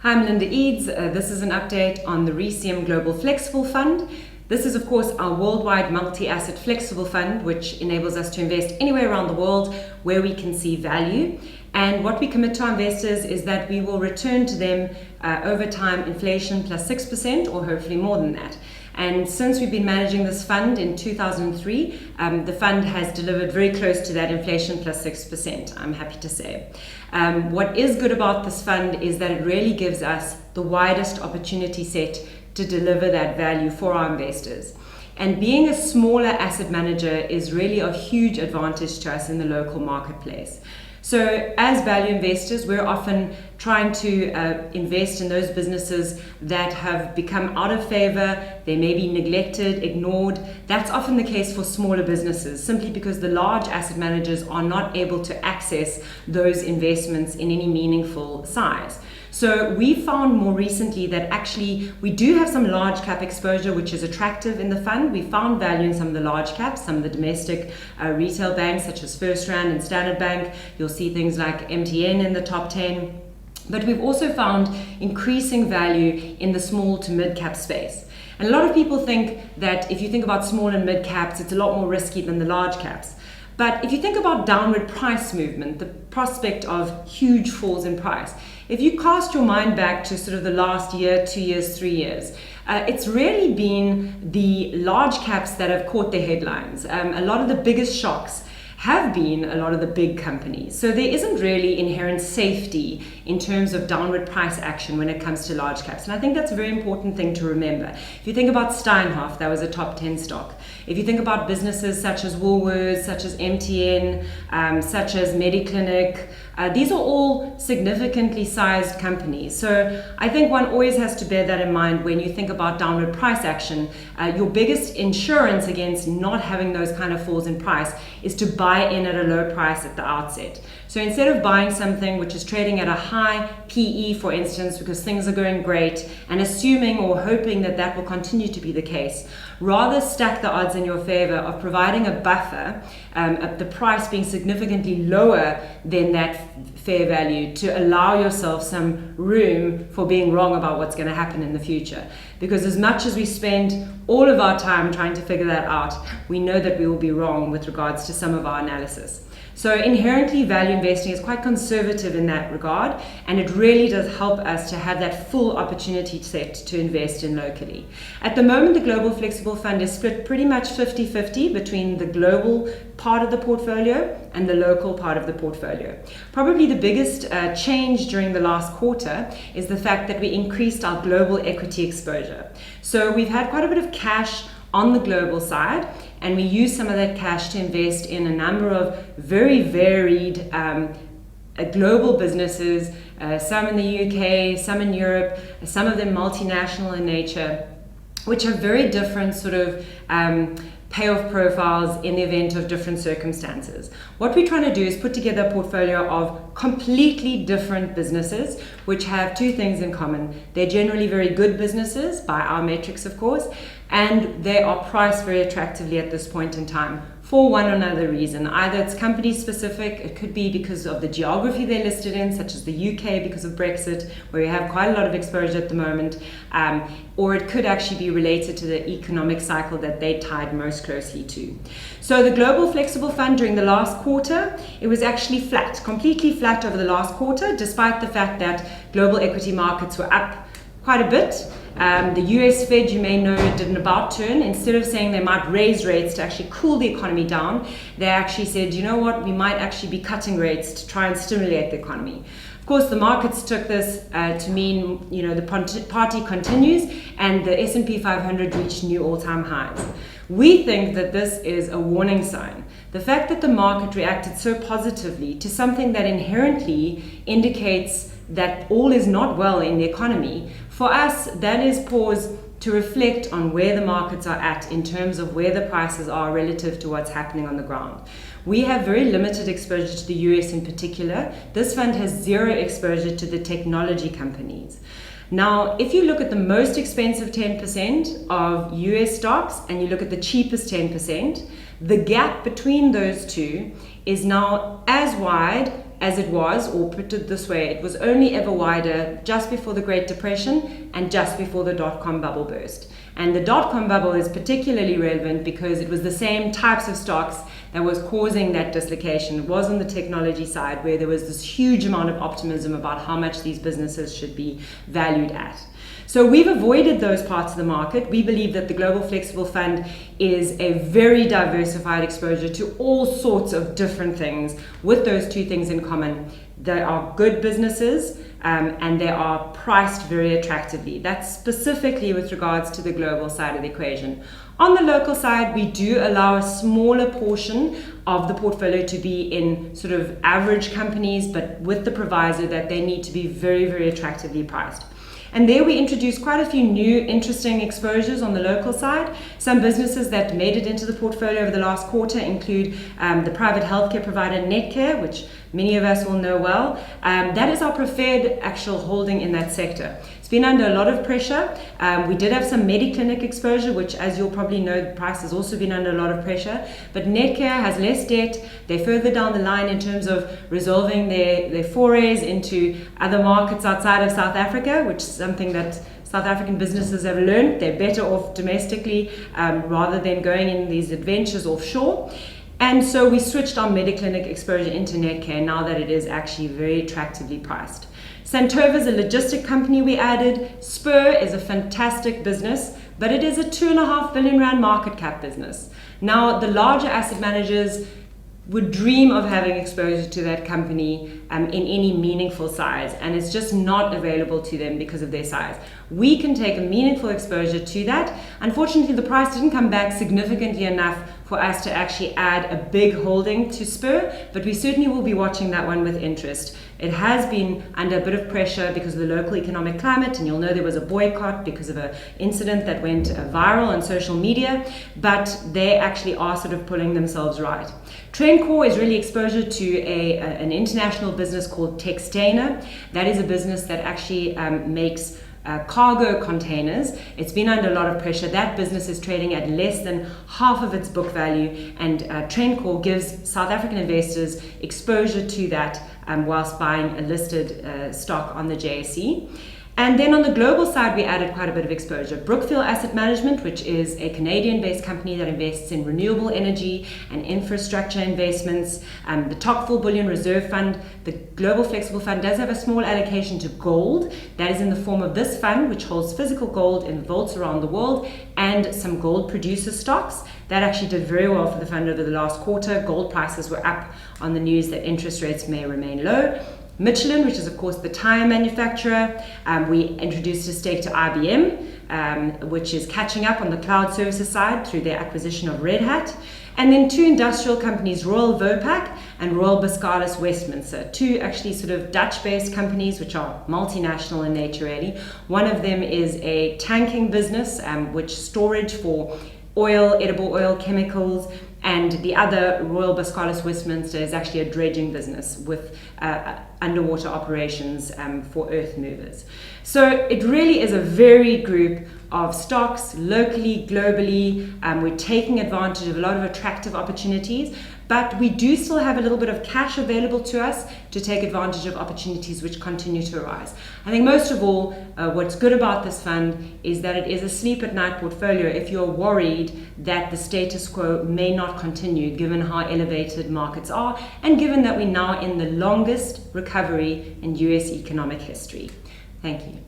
Hi, I'm Linda Eedes. This is an update on the RECM Global Flexible Fund. This is, of course, our worldwide multi-asset flexible fund, which enables us to invest anywhere around the world where we can see value. And what we commit to our investors is that we will return to them over time inflation plus 6% or hopefully more than that. And since we've been managing this fund in 2003, the fund has delivered very close to that inflation plus 6%, I'm happy to say. What is good about this fund is that it really gives us the widest opportunity set to deliver that value for our investors. And being a smaller asset manager is really a huge advantage to us in the local marketplace. So as value investors, we're often trying to invest in those businesses that have become out of favor, they may be neglected, ignored. That's often the case for smaller businesses, simply because the large asset managers are not able to access those investments in any meaningful size. So we found more recently that actually we do have some large cap exposure, which is attractive in the fund. We found value in some of the large caps, some of the domestic retail banks such as First Rand and Standard Bank. You'll see things like MTN in the top 10. But we've also found increasing value in the small to mid cap space. And a lot of people think that if you think about small and mid caps, it's a lot more risky than the large caps. But if you think about downward price movement, the prospect of huge falls in price, if you cast your mind back to sort of the last year, 2 years, 3 years, it's really been the large caps that have caught the headlines. A lot of the biggest shocks have been a lot of the big companies. So there isn't really inherent safety in terms of downward price action when it comes to large caps. And I think that's a very important thing to remember. If you think about Steinhoff, that was a top 10 stock. If you think about businesses such as Woolworths, such as MTN, such as Mediclinic, these are all significantly sized companies. So I think one always has to bear that in mind when you think about downward price action. Your biggest insurance against not having those kind of falls in price is to buy in at a low price at the outset. So instead of buying something which is trading at a high PE, for instance, because things are going great, and assuming or hoping that that will continue to be the case, rather stack the odds in your favor of providing a buffer, the price being significantly lower than that fair value, to allow yourself some room for being wrong about what's going to happen in the future. Because as much as we spend all of our time trying to figure that out, we know that we will be wrong with regards to some of our analysis. So inherently, value investing is quite conservative in that regard, and it really does help us to have that full opportunity set to invest in locally. At the moment, the Global Flexible Fund is split pretty much 50-50 between the global part of the portfolio and the local part of the portfolio. Probably the biggest change during the last quarter is the fact that we increased our global equity exposure. So we've had quite a bit of cash on the global side, and we use some of that cash to invest in a number of very varied global businesses, some in the UK, some in Europe, some of them multinational in nature, which have very different sort of payoff profiles in the event of different circumstances. What we're trying to do is put together a portfolio of completely different businesses which have two things in common. They're generally very good businesses by our metrics, of course, and they are priced very attractively at this point in time for one or another reason. Either it's company specific, it could be because of the geography they're listed in, such as the UK because of Brexit, where we have quite a lot of exposure at the moment, or it could actually be related to the economic cycle that they tied most closely to. So the Global Flexible Fund during the last quarter, it was actually flat, completely flat over the last quarter, despite the fact that global equity markets were up quite a bit. The US Fed, you may know, did an about turn. Instead of saying they might raise rates to actually cool the economy down, they actually said, you know what, we might actually be cutting rates to try and stimulate the economy. Of course, the markets took this to mean, you know, the party continues, and the S&P 500 reached new all-time highs. We think that this is a warning sign. The fact that the market reacted so positively to something that inherently indicates that all is not well in the economy, for us, that is pause to reflect on where the markets are at in terms of where the prices are relative to what's happening on the ground. We have very limited exposure to the US in particular. This fund has zero exposure to the technology companies. Now, if you look at the most expensive 10% of US stocks and you look at the cheapest 10%, the gap between those two is now as wide as it was, or put it this way, it was only ever wider just before the Great Depression and just before the dot-com bubble burst. And the dot-com bubble is particularly relevant because it was the same types of stocks that was causing that dislocation. It was on the technology side where there was this huge amount of optimism about how much these businesses should be valued at. So we've avoided those parts of the market. We believe that the Global Flexible Fund is a very diversified exposure to all sorts of different things with those two things in common. They are good businesses and they are priced very attractively. That's specifically with regards to the global side of the equation. On the local side, we do allow a smaller portion of the portfolio to be in sort of average companies, but with the proviso that they need to be very, very attractively priced. And there we introduced quite a few new interesting exposures on the local side. Some businesses that made it into the portfolio over the last quarter include the private healthcare provider Netcare, which many of us will know well. That is our preferred actual holding in that sector. It's been under a lot of pressure. We did have some Mediclinic exposure, which, as you'll probably know, the price has also been under a lot of pressure. But Netcare has less debt. They're further down the line in terms of resolving their forays into other markets outside of South Africa, which is something that South African businesses have learned. They're better off domestically rather than going in these adventures offshore. And so we switched our Mediclinic exposure into Netcare now that it is actually very attractively priced. Santova is a logistic company we added. Spur is a fantastic business, but it is a 2.5 billion rand market cap business. Now, the larger asset managers would dream of having exposure to that company in any meaningful size, and it's just not available to them because of their size. We can take a meaningful exposure to that. Unfortunately, the price didn't come back significantly enough for us to actually add a big holding to Spur, but we certainly will be watching that one with interest. It has been under a bit of pressure because of the local economic climate, and you'll know there was a boycott because of an incident that went viral on social media, but they actually are sort of pulling themselves right. Trendcore is really exposure to an international business called Textainer. That is a business that actually makes cargo containers. It's been under a lot of pressure. That business is trading at less than half of its book value, and Trendcore gives South African investors exposure to that whilst buying a listed stock on the JSE. And then on the global side, we added quite a bit of exposure. Brookfield Asset Management, which is a Canadian-based company that invests in renewable energy and infrastructure investments. The Tocqueville Bullion Reserve Fund, the Global Flexible Fund, does have a small allocation to gold. That is in the form of this fund, which holds physical gold in vaults around the world, and some gold producer stocks. That actually did very well for the fund over the last quarter. Gold prices were up on the news that interest rates may remain low. Michelin, which is of course the tire manufacturer, we introduced a stake to IBM, which is catching up on the cloud services side through their acquisition of Red Hat. And then two industrial companies, Royal Vopak and Royal Boskalis Westminster, two actually sort of Dutch-based companies which are multinational in nature really. One of them is a tanking business, which storage for oil, edible oil, chemicals, and the other, Royal Boskalis Westminster, is actually a dredging business with underwater operations for earth movers. So it really is a varied group of stocks, locally, globally. We're taking advantage of a lot of attractive opportunities, but we do still have a little bit of cash available to us to take advantage of opportunities which continue to arise. I think most of all, what's good about this fund is that it is a sleep at night portfolio if you're worried that the status quo may not continue given how elevated markets are and given that we're now in the longest recovery in US economic history. Thank you.